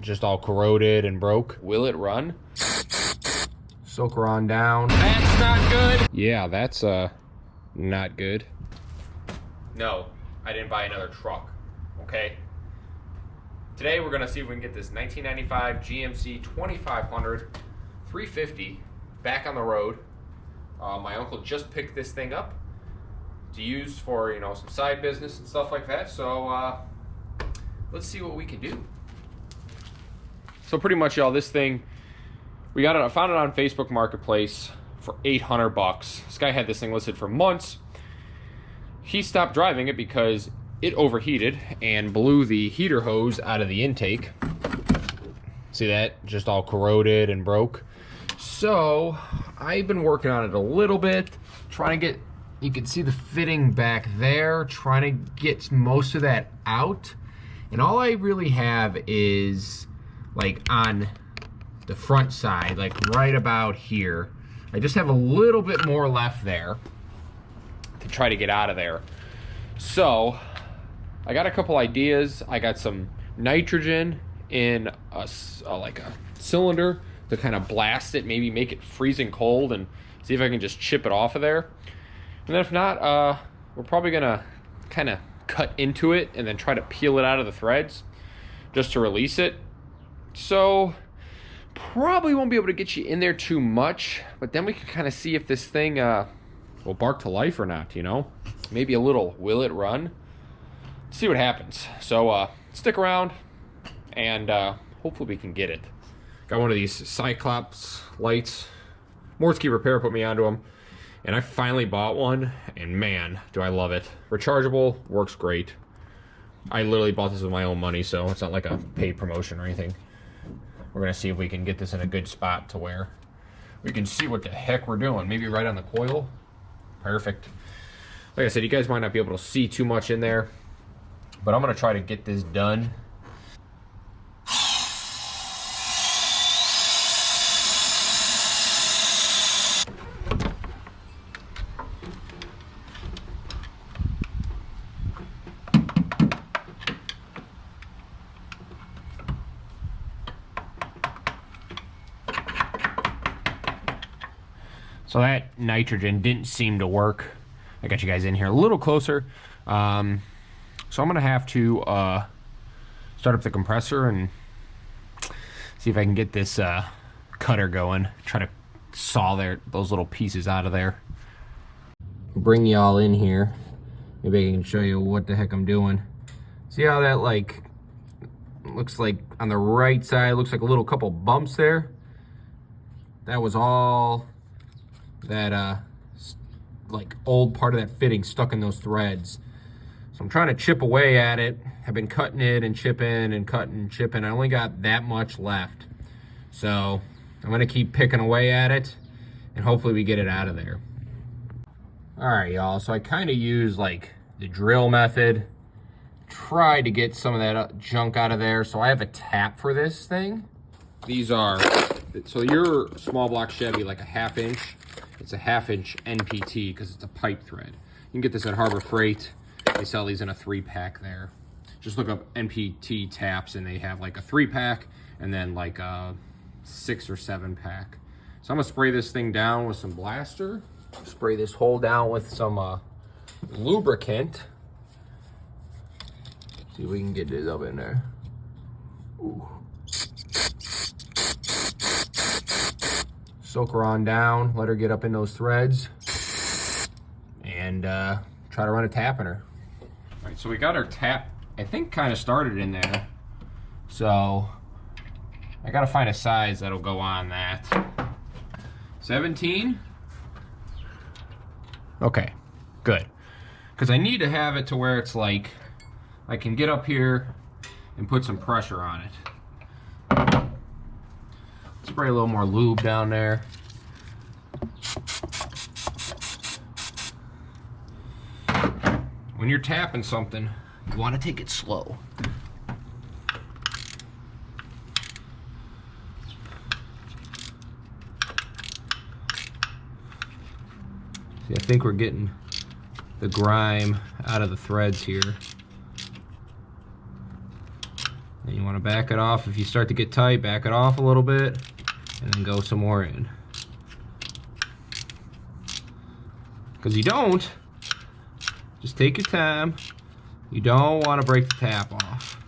just all corroded and broke. Will it run? Soak her on down. That's not good. Yeah, that's not good. No, I didn't buy another truck. Okay. Today we're gonna see if we can get this 1995 GMC 2500 350 back on the road. My uncle just picked this thing up to use for, you know, some side business and stuff like that. So let's see what we can do. So pretty much, y'all, this thing, I found it on Facebook Marketplace for 800 bucks. This guy had this thing listed for months. He stopped driving it because it overheated and blew the heater hose out of the intake. See that? Just all corroded and broke. So I've been working on it a little bit, trying to get, you can see the fitting back there, trying to get most of that out. And all I really have is like on the front side, like right about here. I just have a little bit more left there to try to get out of there. So I got a couple ideas. I got some nitrogen in a cylinder to kind of blast it, maybe make it freezing cold and see if I can just chip it off of there. And then if not, we're probably gonna kind of cut into it and then try to peel it out of the threads just to release it. So probably won't be able to get you in there too much, but then we can kind of see if this thing will bark to life or not, you know? Maybe a little, will it run? See what happens. So stick around and hopefully we can get it. Got one of these Cyclops lights. Mortsky Repair put me onto them, and I finally bought one, and man, do I love it. Rechargeable, works great. I literally bought this with my own money, so it's not like a paid promotion or anything. We're gonna see if we can get this in a good spot to where we can see what the heck we're doing. Maybe right on the coil. Perfect. Like I said, you guys might not be able to see too much in there, but I'm gonna try to get this done. So that nitrogen didn't seem to work. I got you guys in here a little closer. So I'm gonna have to start up the compressor and see if I can get this cutter going. Try to saw those little pieces out of there. Bring y'all in here. Maybe I can show you what the heck I'm doing. See how that like looks like on the right side, looks like a little couple bumps there? That was all that like old part of that fitting stuck in those threads. So I'm trying to chip away at it. I've been cutting it and chipping and cutting and chipping. I only got that much left. So I'm gonna keep picking away at it and hopefully we get it out of there. All right, y'all, so I kind of use like the drill method, try to get some of that junk out of there. So I have a tap for this thing. These are, so your small block Chevy, like a 1/2 inch, it's a 1/2 inch NPT because it's a pipe thread. You can get this at Harbor Freight. They sell these in a 3-pack there. Just look up NPT taps and they have like a 3-pack and then like a 6 or 7-pack. So I'm gonna spray this thing down with some blaster. Spray this hole down with some lubricant. See if we can get this up in there. Ooh. Soak her on down, let her get up in those threads, and try to run a tap in her. All right, so we got our tap, I think, kind of started in there. So I gotta find a size that'll go on that. 17? Okay, good. Because I need to have it to where it's like, I can get up here and put some pressure on it. Spray a little more lube down there. When you're tapping something, you want to take it slow. See, I think we're getting the grime out of the threads here. And you want to to back it off. If you start to get tight, back it off a little bit, and then go some more in. Because you don't, just take your time. You don't want to break the tap off.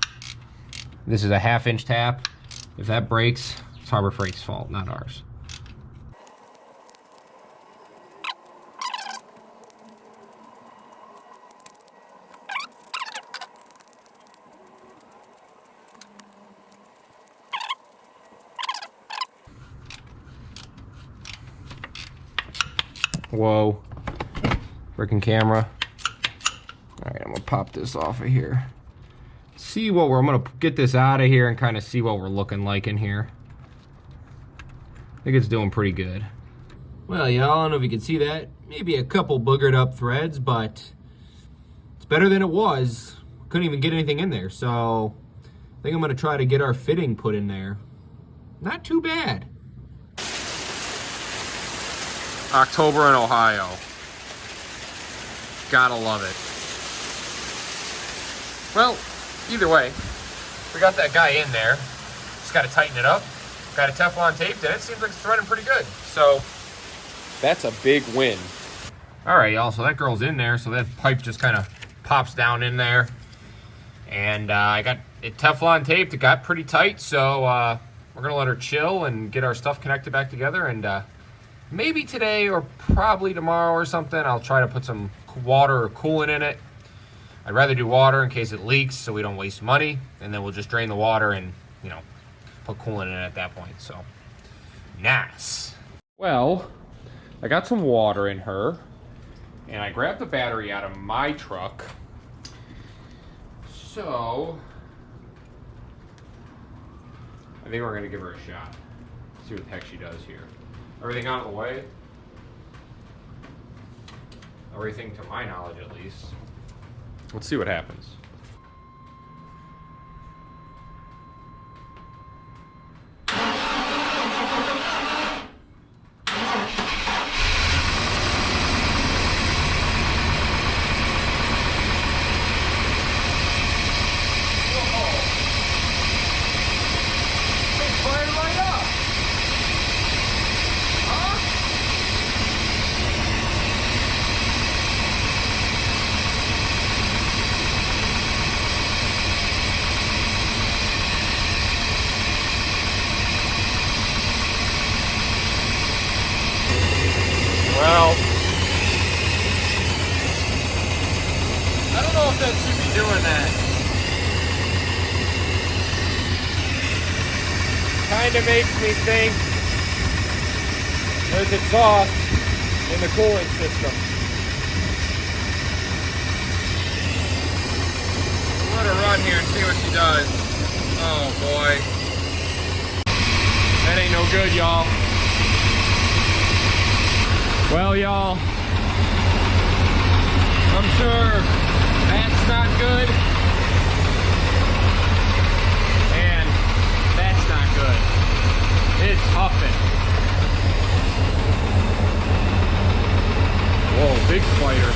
This is a 1/2-inch tap. If that breaks, it's Harbor Freight's fault, not ours. Whoa, freaking camera. All right, I'm gonna pop this off of here. See what I'm gonna get this out of here and kind of see what we're looking like in here. I think it's doing pretty good. Well, y'all, I don't know if you can see that. Maybe a couple boogered up threads, but it's better than it was. Couldn't even get anything in there, so I think I'm gonna try to get our fitting put in there. Not too bad. October in Ohio. Gotta love it. Well, either way, we got that guy in there. Just gotta tighten it up. Got a Teflon taped, and it seems like it's threading pretty good. So that's a big win. All right, y'all, so that girl's in there. So that pipe just kind of pops down in there. And I got it Teflon taped. It got pretty tight, so we're gonna let her chill and get our stuff connected back together. And maybe today or probably tomorrow or something, I'll try to put some water or coolant in it. I'd rather do water in case it leaks so we don't waste money. And then we'll just drain the water and, you know, put coolant in it at that point. So, nice. Well, I got some water in her. And I grabbed the battery out of my truck. So, I think we're going to give her a shot. See what the heck she does here. Everything out of the way. Everything to my knowledge, at least. Let's see what happens. Well, I don't know if that should be doing that. Kind of makes me think there's exhaust in the cooling system. Let her run here and see what she does. Oh boy. That ain't no good, y'all. Well, y'all, I'm sure that's not good, and that's not good. It's huffing. Whoa, big spider.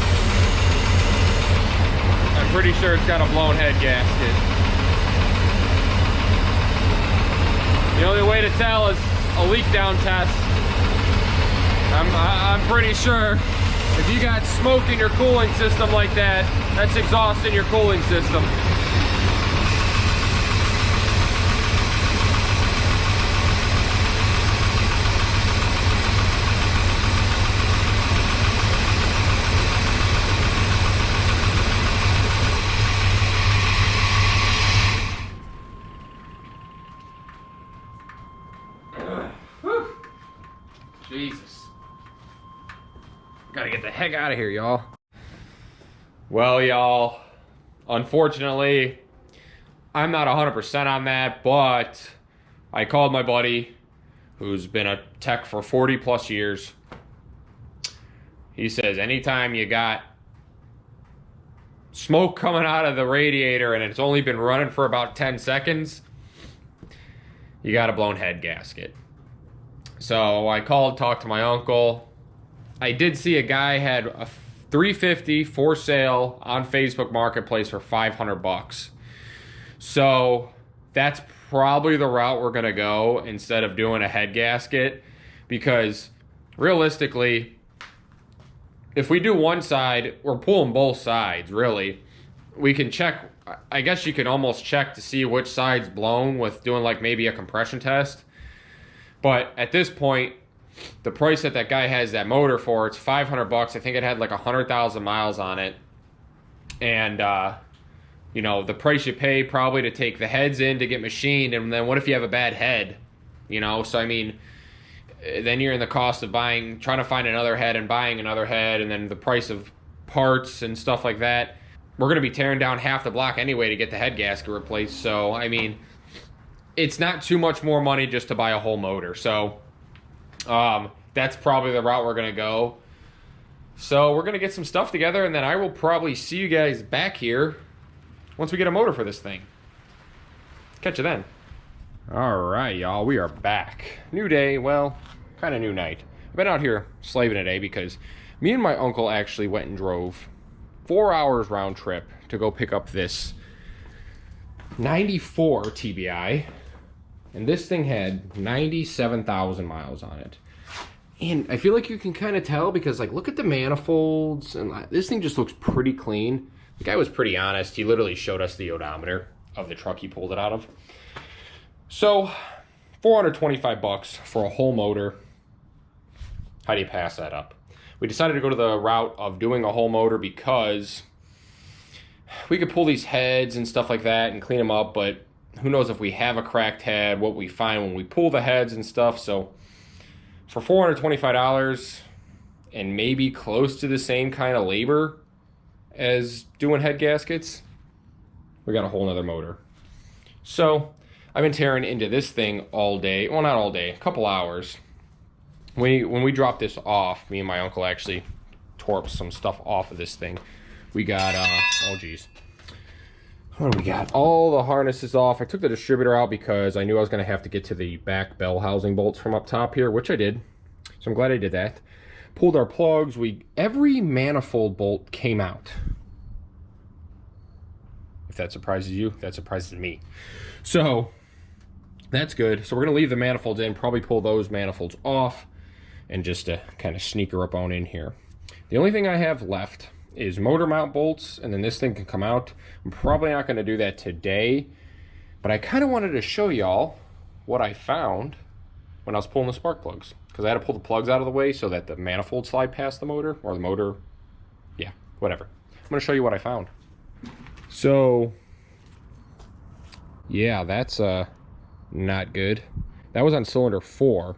I'm pretty sure it's got a blown head gasket. The only way to tell is a leak down test. I'm pretty sure if you got smoke in your cooling system like that, that's exhaust in your cooling system. Jesus. Gotta get the heck out of here, y'all. Well, y'all, unfortunately, I'm not 100% on that, but I called my buddy who's been a tech for 40 plus years. He says anytime you got smoke coming out of the radiator and it's only been running for about 10 seconds, you got a blown head gasket. So I called, talked to my uncle. I did see a guy had a 350 for sale on Facebook Marketplace for $500. So that's probably the route we're gonna go instead of doing a head gasket, because realistically, if we do one side, we're pulling both sides, really. We can check, I guess you can almost check to see which side's blown with doing like maybe a compression test. But at this point, the price that that guy has that motor for, it's $500. I think it had like 100,000 miles on it. And, you know, the price you pay probably to take the heads in to get machined, and then what if you have a bad head? You know, so I mean, then you're in the cost of trying to find another head and buying another head, and then the price of parts and stuff like that. We're going to be tearing down half the block anyway to get the head gasket replaced. So, I mean, it's not too much more money just to buy a whole motor. So, that's probably the route we're going to go. So, we're going to get some stuff together, and then I will probably see you guys back here once we get a motor for this thing. Catch you then. All right, y'all, we are back. New day, well, kind of new night. I've been out here slaving today because me and my uncle actually went and drove 4 hours round trip to go pick up this 94 TBI, and this thing had 97,000 miles on it. And I feel like you can kind of tell because, like, look at the manifolds, and this thing just looks pretty clean. The guy was pretty honest. He literally showed us the odometer of the truck he pulled it out of. So, $425 for a whole motor. How do you pass that up? We decided to go to the route of doing a whole motor because we could pull these heads and stuff like that and clean them up, but who knows if we have a cracked head, what we find when we pull the heads and stuff. So for $425 and maybe close to the same kind of labor as doing head gaskets, we got a whole nother motor. So I've been tearing into this thing all day. Well, not all day, a couple hours. When we dropped this off, me and my uncle actually tore some stuff off of this thing. We got, oh geez. What do we got? All the harnesses off. I took the distributor out because I knew I was going to have to get to the back bell housing bolts from up top here, which I did. So I'm glad I did that. Pulled our plugs. Every manifold bolt came out. If that surprises you, that surprises me. So that's good. So we're going to leave the manifolds in, probably pull those manifolds off, and just to kind of sneaker up on in here. The only thing I have left is motor mount bolts, and then this thing can come out. I'm probably not going to do that today, but I kind of wanted to show y'all what I found when I was pulling the spark plugs, because I had to pull the plugs out of the way so that the manifold slide past the motor, or the motor, yeah, whatever. I'm going to show you what I found. So, yeah, that's not good. That was on cylinder 4.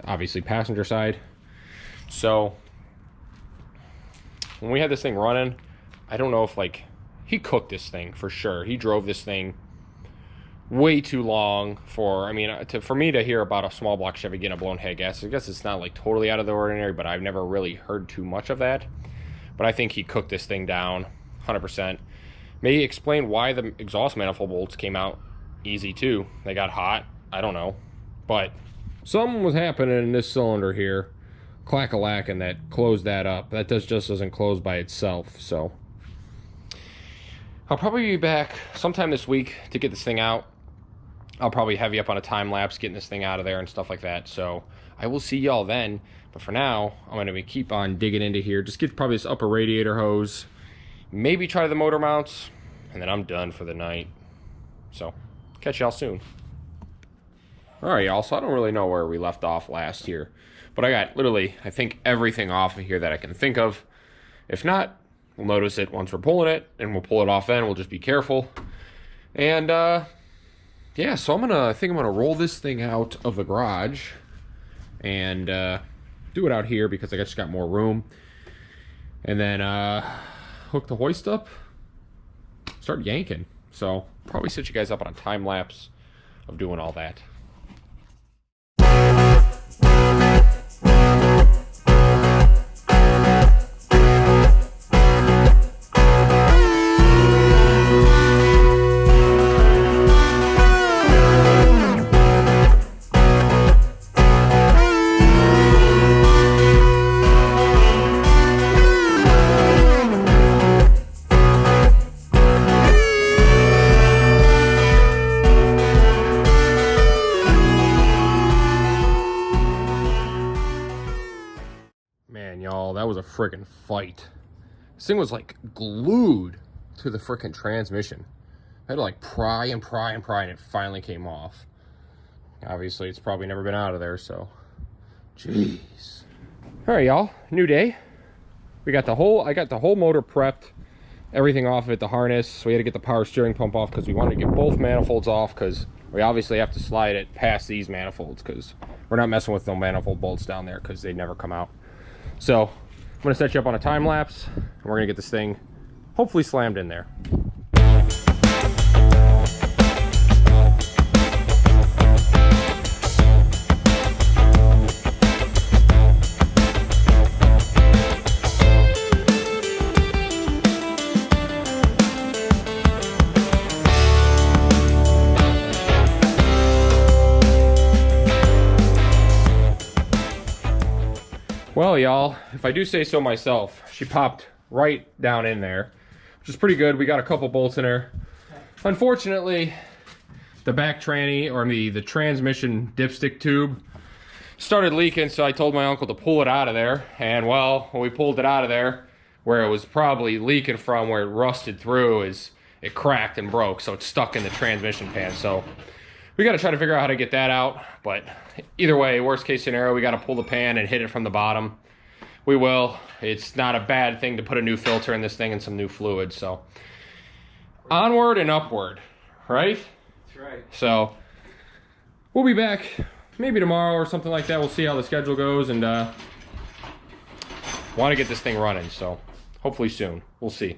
Obviously passenger side. So when we had this thing running, I don't know if, like, he cooked this thing for sure. He drove this thing way too long for, I mean, for me to hear about a small block Chevy getting a blown head gasket. I guess it's not like totally out of the ordinary, but I've never really heard too much of that. But I think he cooked this thing down 100%. Maybe explain why the exhaust manifold bolts came out easy too. They got hot. I don't know, but something was happening in this cylinder here, clack-a-lacking, that closed that up. That just doesn't close by itself. So I'll probably be back sometime this week to get this thing out. I'll probably heavy up on a time lapse getting this thing out of there and stuff like that. So I will see y'all then. But for now, I'm going to keep on digging into here. Just get probably this upper radiator hose. Maybe try the motor mounts, and then I'm done for the night. So catch y'all soon. Alright, y'all, so I don't really know where we left off last here, but I got literally, I think, everything off of here that I can think of. If not, we'll notice it once we're pulling it, and we'll pull it off then. We'll just be careful. And, yeah, so I think I'm gonna roll this thing out of the garage and do it out here because I just got more room. And then hook the hoist up, start yanking. So probably set you guys up on a time lapse of doing all that. that was a freaking fight. This thing was like glued to the freaking transmission. I had to like pry and pry and pry, and it finally came off. Obviously, it's probably never been out of there, so. Jeez. All right, y'all, new day. I got the whole motor prepped, everything off of it, the harness. So we had to get the power steering pump off because we wanted to get both manifolds off, because we obviously have to slide it past these manifolds because we're not messing with no manifold bolts down there because they never come out. So I'm gonna set you up on a time lapse, and we're gonna get this thing hopefully slammed in there. Well, y'all, if I do say so myself, she popped right down in there, which is pretty good. We got a couple bolts in her. Unfortunately, the back tranny, or the transmission dipstick tube, started leaking, so I told my uncle to pull it out of there. And well, when we pulled it out of there, where it was probably leaking from, where it rusted through, is it cracked and broke, so it's stuck in the transmission pan. So we got to try to figure out how to get that out, but either way, worst case scenario, we got to pull the pan and hit it from the bottom. We will. It's not a bad thing to put a new filter in this thing and some new fluid, so onward and upward, right? That's right. So we'll be back maybe tomorrow or something like that. We'll see how the schedule goes, and want to get this thing running, so hopefully soon. We'll see.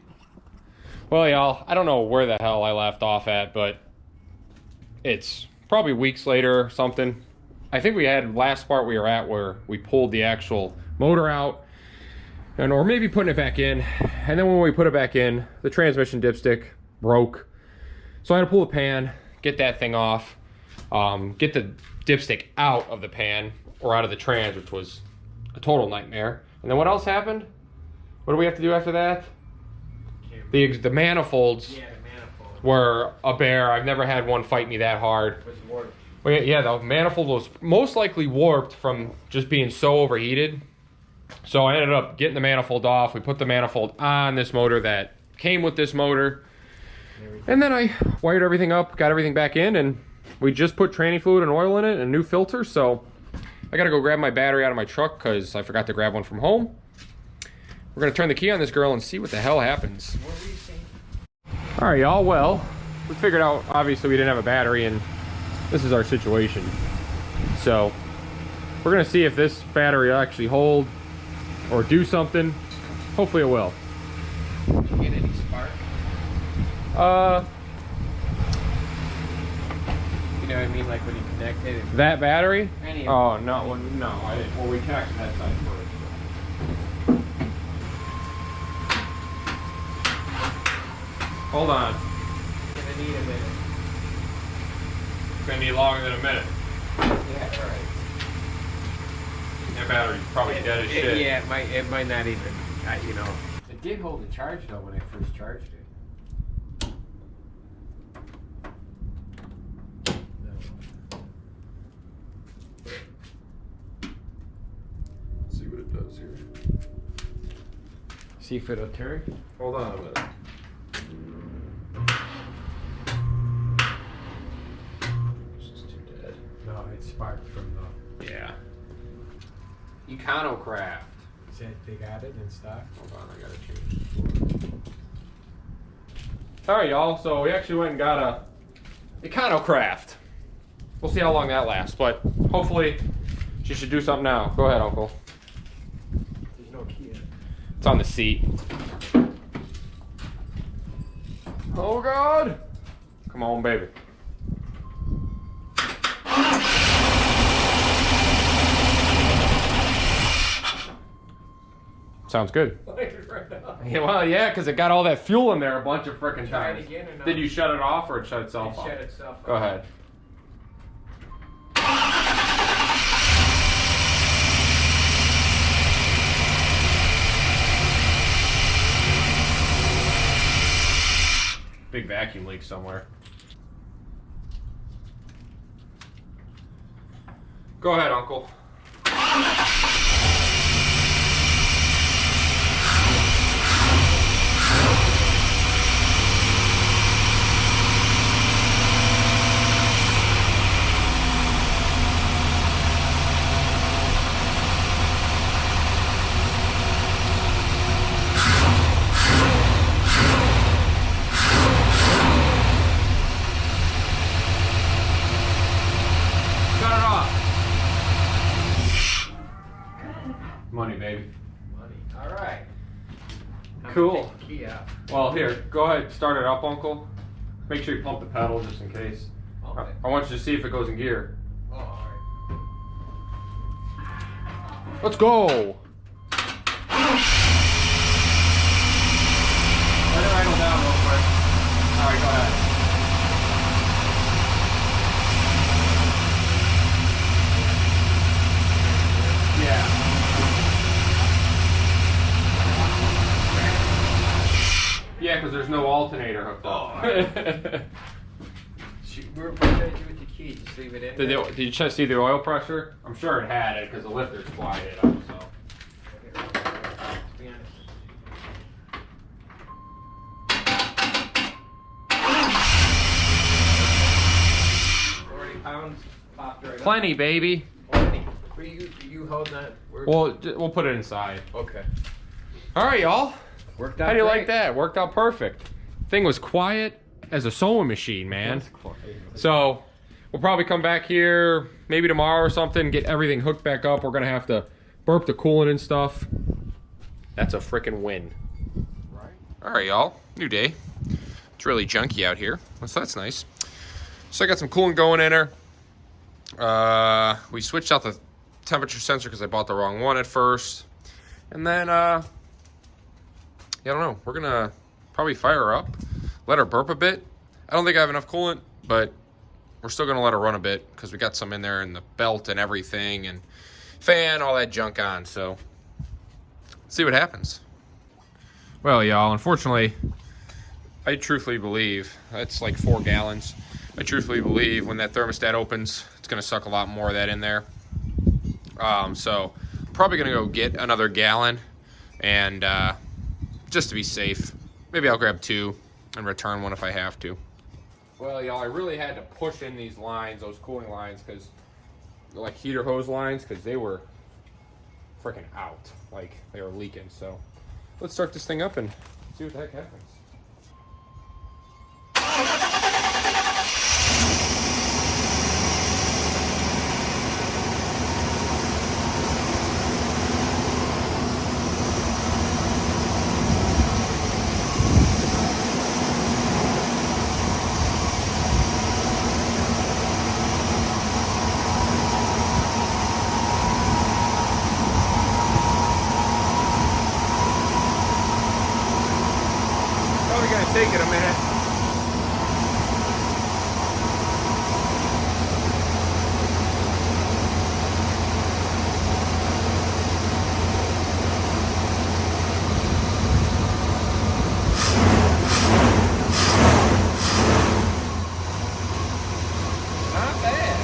Well, y'all, I don't know where the hell I left off at, but it's probably weeks later or something. I think we had last part we were at where we pulled the actual motor out, and or maybe putting it back in, and then when we put it back in, the transmission dipstick broke. So I had to pull the pan, get that thing off, get the dipstick out of the pan or out of the trans, which was a total nightmare. And then what else happened? What do we have to do after that? The manifolds. Yeah, the manifold were a bear. I've never had one fight me that hard. was warped. Well, yeah, the manifold was most likely warped from just being so overheated. So I ended up getting the manifold off. We put the manifold on this motor that came with this motor. And then I wired everything up, got everything back in, and we just put tranny fluid and oil in it and a new filter. So I gotta go grab my battery out of my truck because I forgot to grab one from home. We're gonna turn the key on this girl and see what the hell happens. What were you saying? All right, y'all, well, we figured out, obviously we didn't have a battery, and this is our situation. So we're gonna see if this battery will actually hold or do something. Hopefully it will. Did you get any spark? You know what I mean, like when you connect it? That battery? Any of Oh, no, well, no, I didn't. Well, we connected that side first. Hold on. Gonna need a minute. It's gonna need longer than a minute. Yeah, right. That battery's probably dead as shit. Yeah, it might not even, you know. It did hold the charge though when I first charged it. Let's see what it does here. See if it'll turn. Hold on a minute. This is too dead. No, it sparked from the. Yeah. Econocraft. Said they got it in stock. Hold on, I gotta change this. Alright, y'all, so we actually went and got a Econocraft. We'll see how long that lasts, but hopefully she should do something now. Go ahead, Uncle. There's no key in it. It's on the seat. Oh God! Come on, baby. Sounds good. Yeah, well, yeah, because it got all that fuel in there a bunch of frickin' Try it times. again or no? Did you shut it off or it shut It itself off? shut itself off. Go ahead. Big vacuum leak somewhere. Go ahead, Uncle. Cool. Take the key out. Well, here, go ahead, start it up, Uncle. Make sure you pump the pedal just in case. Okay. I want you to see if it goes in gear. Oh, all right. Let's go. Let it idle down real quick. All right, go ahead. Yeah. Yeah, because there's no alternator hooked up. What are you gonna do with the key? Just leave it in. Did you just see the oil pressure? I'm sure it had it because the lifter's quieted up. So. Be honest. 40 pounds popped right up. Plenty, baby. 40. Where you hold that? We'll put it inside. Okay. All right, y'all. Worked out. How do you great. like that? Worked out perfect. Thing was quiet as a sewing machine, man. So we'll probably come back here maybe tomorrow or something, get everything hooked back up. We're gonna have to burp the coolant and stuff. That's a freaking win. Right. All right, y'all. New day. It's really junky out here, so that's nice. So I got some coolant going in there. We switched out the temperature sensor because I bought the wrong one at first, and then yeah, I don't know. We're gonna probably fire her up, let her burp a bit. I don't think I have enough coolant, but we're still gonna let her run a bit because we got some in there in the belt and everything, and fan, all that junk on. So see what happens. Well, y'all, unfortunately, I truthfully believe that's like 4 gallons. I truthfully believe when that thermostat opens, it's gonna suck a lot more of that in there. So probably gonna go get another gallon, and just to be safe, maybe I'll grab 2 and return one if I have to. Well, y'all, I really had to push in these lines, those cooling lines, because they're like heater hose lines, because they were freaking out, like they were leaking. So let's start this thing up and see what the heck happens. Probably gonna take it a minute. Not bad.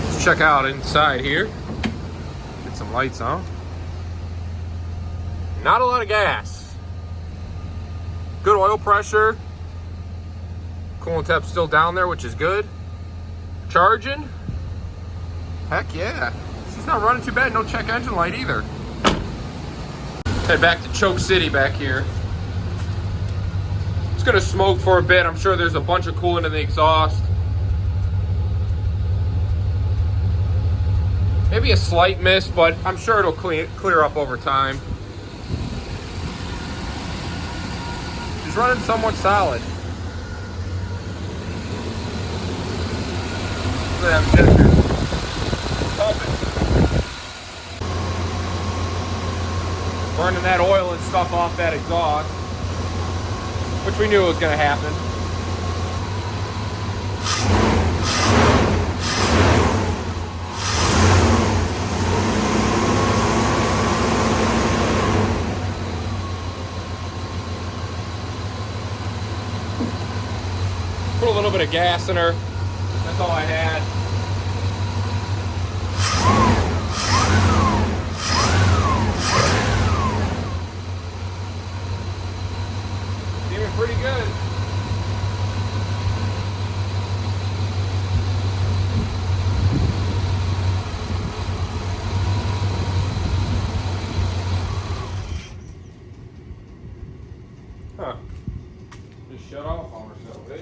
Let's check out inside here. Get some lights on. Not a lot of gas. Good oil pressure. Coolant temp's still down there, which is good. Charging. Heck yeah. She's not running too bad. No check engine light either. Head back to Choke City back here. It's gonna smoke for a bit. I'm sure there's a bunch of coolant in the exhaust. Maybe a slight miss, but I'm sure it'll clear up over time. She's running somewhat solid. Look at that gesture. Pumping. Burning that oil and stuff off that exhaust, which we knew was going to happen. Put a little bit of gas in her. That's all I had. Seeming pretty good. Huh. Just shut off on herself, eh?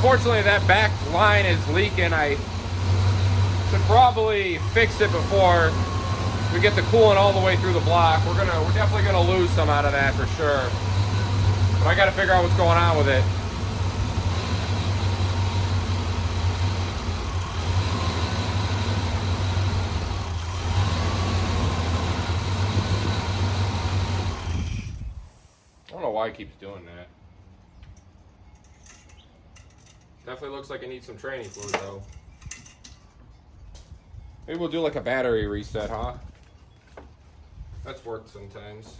unfortunately, that back line is leaking. I should probably fix it before we get the coolant all the way through the block. We're definitely gonna lose some out of that for sure. But I gotta figure out what's going on with it. I don't know why it keeps doing that. Definitely looks like it needs some training fluid though. Maybe we'll do like a battery reset, huh? That's worked sometimes.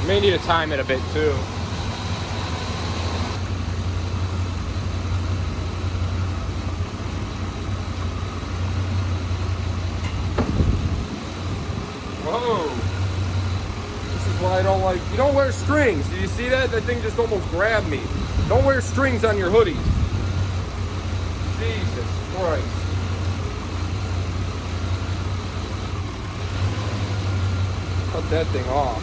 May need to time it a bit too. Whoa. This is why I don't like, you don't wear strings. Did you see that? That thing just almost grabbed me. Don't wear strings on your hoodies. Jesus Christ. Cut that thing off.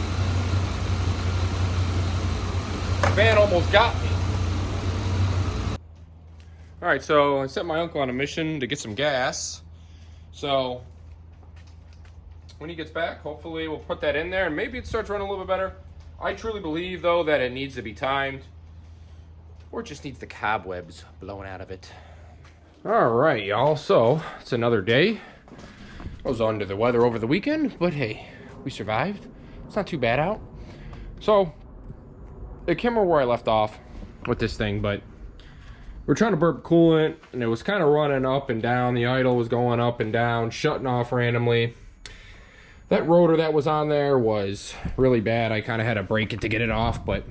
The van almost got me. Alright, so I sent my uncle on a mission to get some gas. So when he gets back, hopefully we'll put that in there and maybe it starts running a little bit better. I truly believe though that it needs to be timed, or it just needs the cobwebs blown out of it. Alright, y'all, so it's another day. I was under the weather over the weekend, but hey, we survived. It's not too bad out. So I can't remember where I left off with this thing, but we're trying to burp coolant and it was kind of running up and down. The idle was going up and down, shutting off randomly. That rotor that was on there was really bad. I kind of had to break it to get it off, but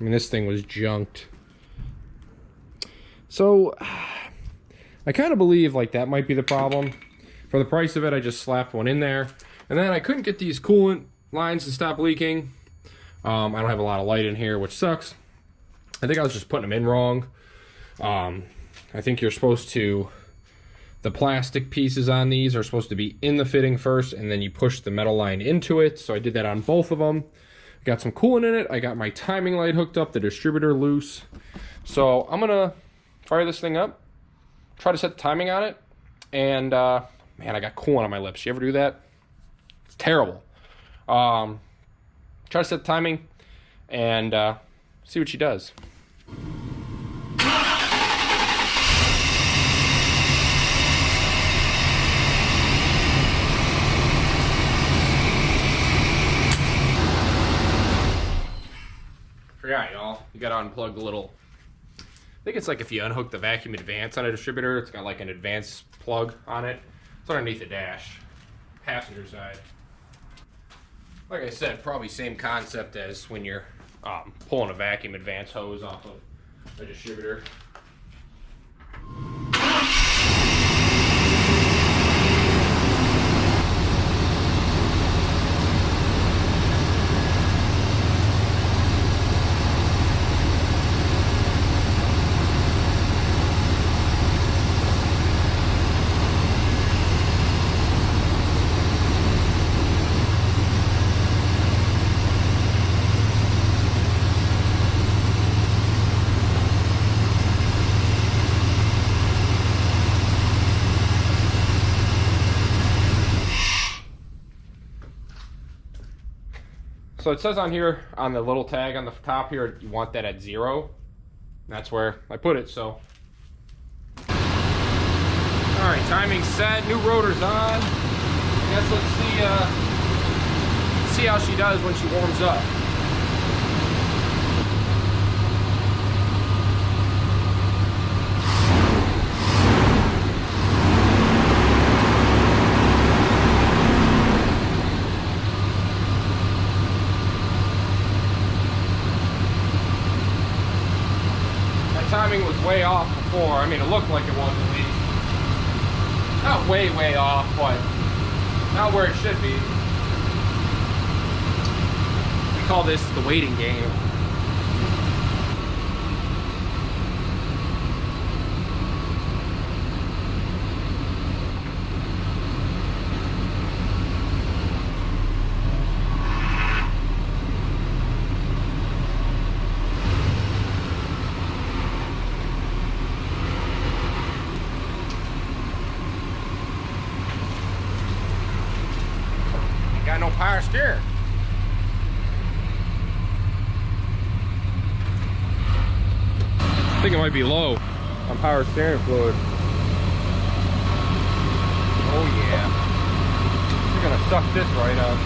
I mean, this thing was junked. So I kind of believe like that might be the problem. For the price of it, I just slapped one in there. And then I couldn't get these coolant lines to stop leaking. I don't have a lot of light in here, which sucks. I think I was just putting them in wrong. I think you're supposed to, the plastic pieces on these are supposed to be in the fitting first, and then you push the metal line into it. So I did that on both of them. Got some coolant in it. I got my timing light hooked up, the distributor loose. So I'm gonna fire this thing up, try to set the timing on it, and man, I got coolant on my lips. You ever do that? It's terrible. Try to set the timing and see what she does. Forgot, y'all. You gotta unplug the little, I think it's like if you unhook the vacuum advance on a distributor, it's got like an advance plug on it. It's underneath the dash, passenger side. Like I said, probably same concept as when you're pulling a vacuum advance hose off of a distributor. So it says on here, on the little tag on the top here, you want that at 0. That's where I put it, so. All right, timing set, new rotor's on. I guess let's see how she does when she warms up. Timing was way off before. I mean, it looked like it was at least. Not way off, but not where it should be. call this the waiting game. Got no power steering. I think it might be low on power steering fluid. Oh yeah. You're gonna suck this right up.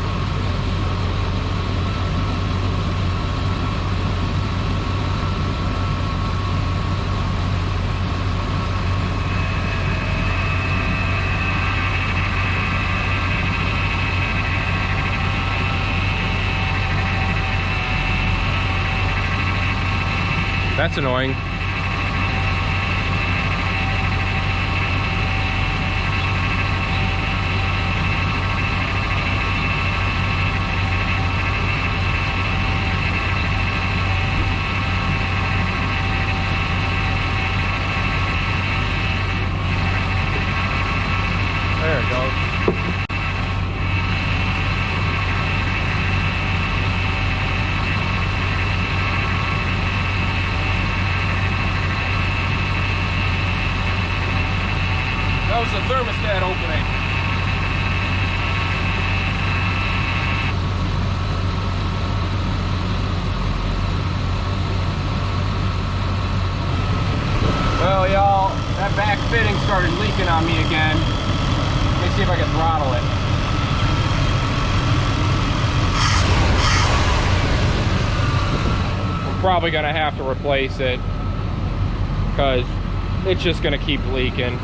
That's annoying. There it goes. That was the thermostat opening. Well, y'all, that back fitting started leaking on me again. Let me see if I can throttle it. I'm probably gonna have to replace it because it's just gonna keep leaking.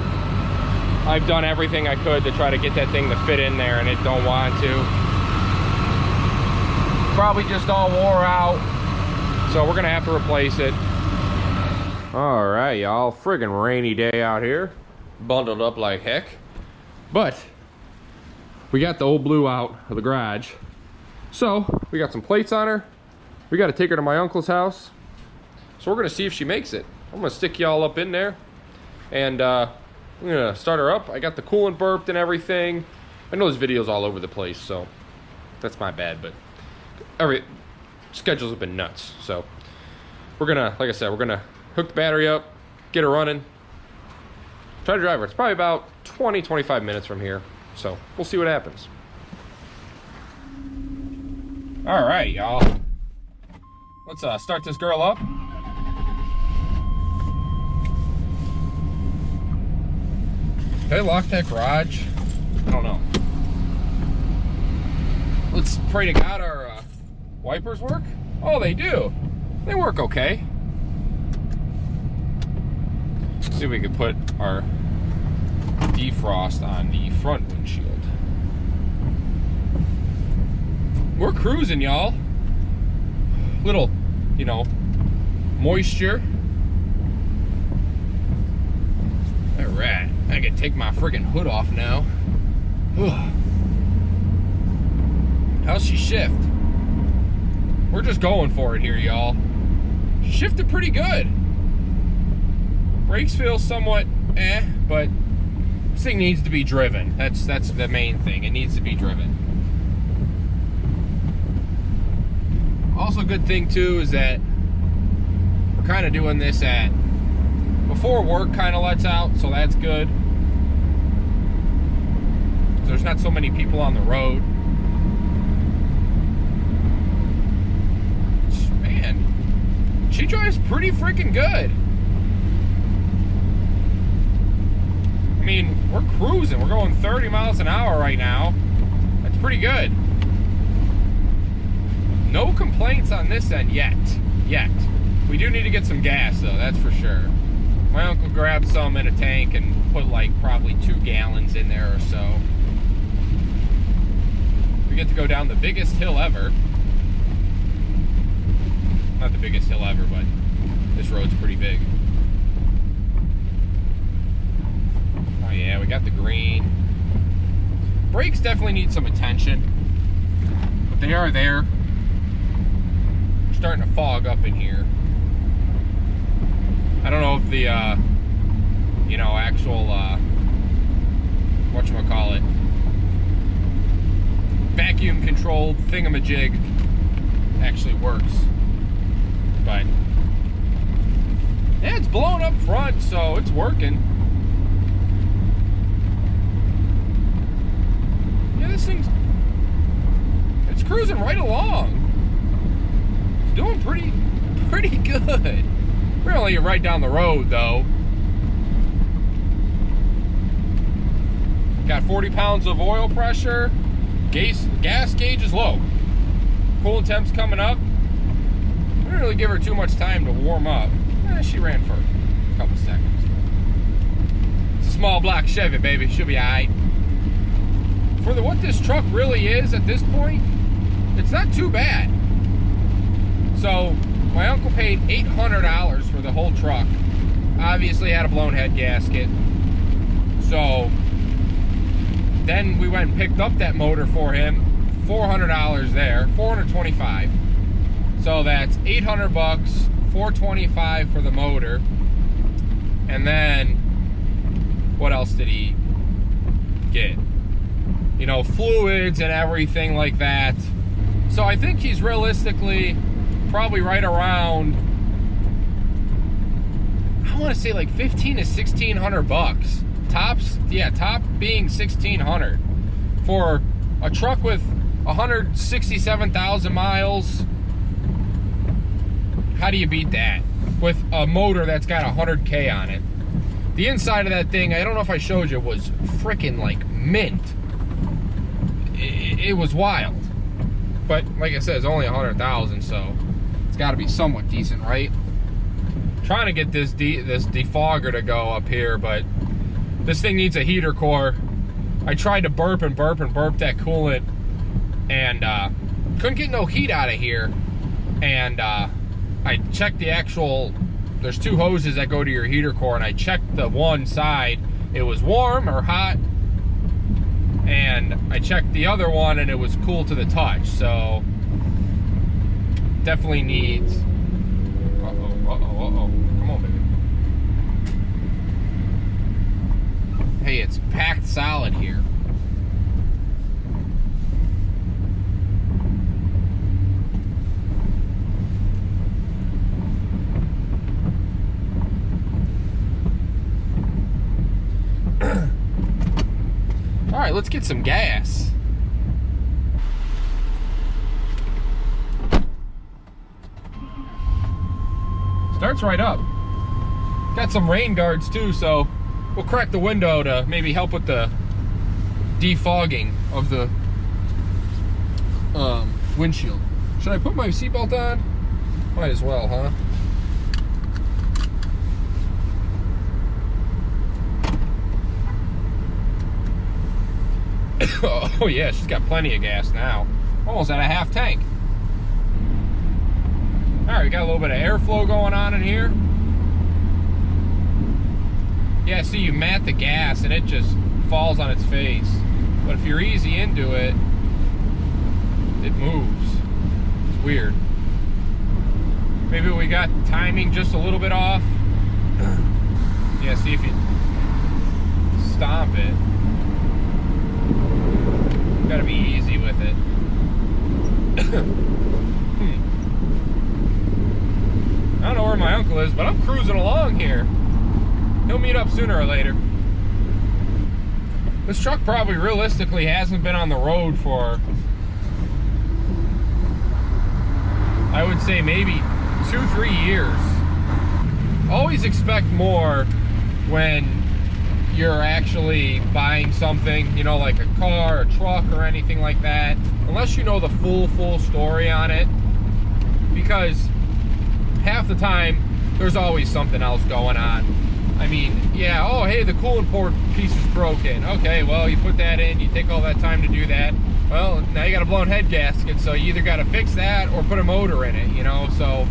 I've done everything I could to try to get that thing to fit in there and it don't want to. Probably just all wore out. So we're gonna have to replace it. All right, y'all, friggin' rainy day out here. Bundled up like heck. But we got the old blue out of the garage. So we got some plates on her. We gotta take her to my uncle's house. So we're gonna see if she makes it. I'm gonna stick y'all up in there and I'm gonna start her up. I got the coolant burped and everything. I know there's videos all over the place, so that's my bad, but schedules have been nuts. So we're gonna, like I said, we're gonna hook the battery up, get her running, try to drive her. It's probably about 20-25 minutes from here, so we'll see what happens. All right, y'all, let's start this girl up. Did I lock that garage? I don't know. Let's pray to God our wipers work. Oh, they do. They work okay. Let's see if we can put our defrost on the front windshield. We're cruising, y'all. Little, you know, moisture. All right. I can take my friggin' hood off now. Ugh. How's she shift? We're just going for it here, y'all. Shifted pretty good. Brakes feel somewhat but this thing needs to be driven. That's the main thing. It needs to be driven. Also, a good thing too is that we're kind of doing this at before work kind of lets out, so that's good. There's not so many people on the road. Man, she drives pretty freaking good. I mean, we're cruising. We're going 30 miles an hour right now. That's pretty good. No complaints on this end yet. We do need to get some gas though, that's for sure. My uncle grabbed some in a tank and put like probably 2 gallons in there or so. We get to go down the biggest hill ever. Not the biggest hill ever, but this road's pretty big. Oh yeah, we got the green. Brakes definitely need some attention, but they are there. starting to fog up in here. I don't know if the, you know, actual, whatchamacallit, vacuum controlled thingamajig actually works. But, yeah, it's blowing up front, so it's working. Yeah, this thing's, it's cruising right along. It's doing pretty good. We're only right down the road, though. Got 40 pounds of oil pressure. Gas gauge is low. Coolant temp's coming up. We didn't really give her too much time to warm up. She ran for a couple seconds. It's a small black Chevy, baby. She'll be all right. For what this truck really is at this point, it's not too bad. So, my uncle paid $800 for the whole truck. Obviously had a blown head gasket. So, then we went and picked up that motor for him. $400 there, $425. So that's 800 bucks, $425 for the motor. And then, what else did he get? You know, fluids and everything like that. So I think he's realistically probably right around, I want to say like 15 to 1600 bucks. Tops, yeah, top being 1600 for a truck with 167,000 miles. How do you beat that with a motor that's got 100K on it? The inside of that thing, I don't know if I showed you, was freaking like mint. It was wild. But like I said, it's only 100,000, so it's got to be somewhat decent, right? Trying to get this defogger to go up here, but this thing needs a heater core. I tried to burp that coolant and couldn't get no heat out of here. And I checked the actual, there's two hoses that go to your heater core, and I checked the one side, it was warm or hot. And I checked the other one and it was cool to the touch. So definitely needs, come on, baby. Hey, it's packed solid here. All right, let's get some gas. Starts right up. Got some rain guards too, so we'll crack the window to maybe help with the defogging of the windshield. Should I put my seatbelt on? Might as well, huh? Oh yeah, she's got plenty of gas now. Almost at a half tank. Alright, we got a little bit of airflow going on in here. Yeah, see, you mat the gas and it just falls on its face. But if you're easy into it, it moves. It's weird. Maybe we got timing just a little bit off. Yeah, see if you stomp it. Gotta be easy with it. I don't know where my uncle is, but I'm cruising along here. He'll meet up sooner or later. This truck probably realistically hasn't been on the road for, I would say maybe 2-3 years. Always expect more when you're actually buying something, you know, like a car, a truck, or anything like that, unless you know the full story on it, because half the time there's always something else going on. I mean, yeah, oh hey, the coolant port piece is broken. Okay, well, you put that in, you take all that time to do that. Well, now you got a blown head gasket, so you either got to fix that or put a motor in it, you know. So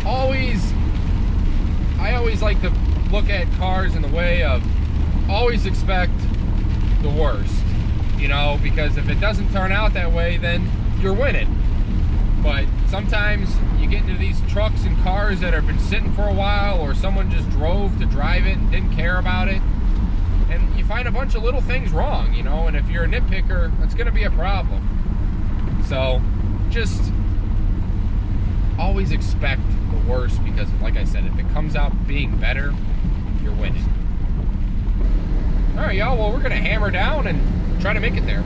I always like to look at cars in the way of always expect the worst, you know, because if it doesn't turn out that way, then you're winning. but sometimes you get into these trucks and cars that have been sitting for a while, or someone just drove to drive it and didn't care about it, and you find a bunch of little things wrong, you know, and if you're a nitpicker, it's gonna be a problem. So just always expect the worst, because like I said, if it comes out being better, you're winning. All right, y'all, well, we're gonna hammer down and try to make it there.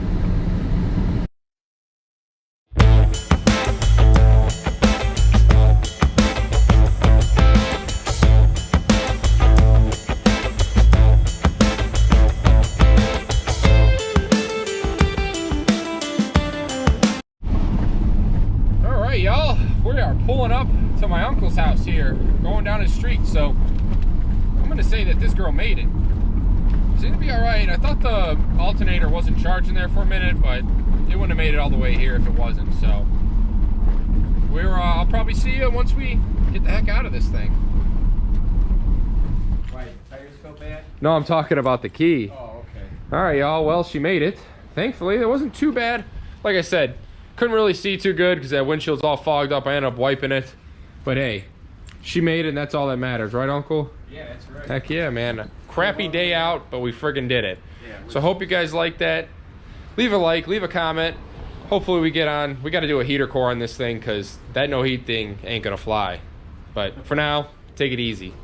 All right, y'all, we are pulling up to my uncle's house here, going down his street, so I'm gonna say that this girl made it. Seemed to be all right. I thought the alternator wasn't charging there for a minute, but it wouldn't have made it all the way here if it wasn't. So I'll probably see you once we get the heck out of this thing. Why, the tires feel bad? No, I'm talking about the key. Oh, okay. All right, y'all. Well, she made it. Thankfully, it wasn't too bad. Like I said, couldn't really see too good because that windshield's all fogged up. I ended up wiping it. But hey, she made it, and that's all that matters, right, Uncle? Yeah, that's right. Heck yeah, man. Crappy day out, but we friggin' did it. Yeah, so I hope you guys like that. Leave a like, leave a comment. Hopefully we get on. We got to do a heater core on this thing because that no heat thing ain't gonna fly. But for now, take it easy.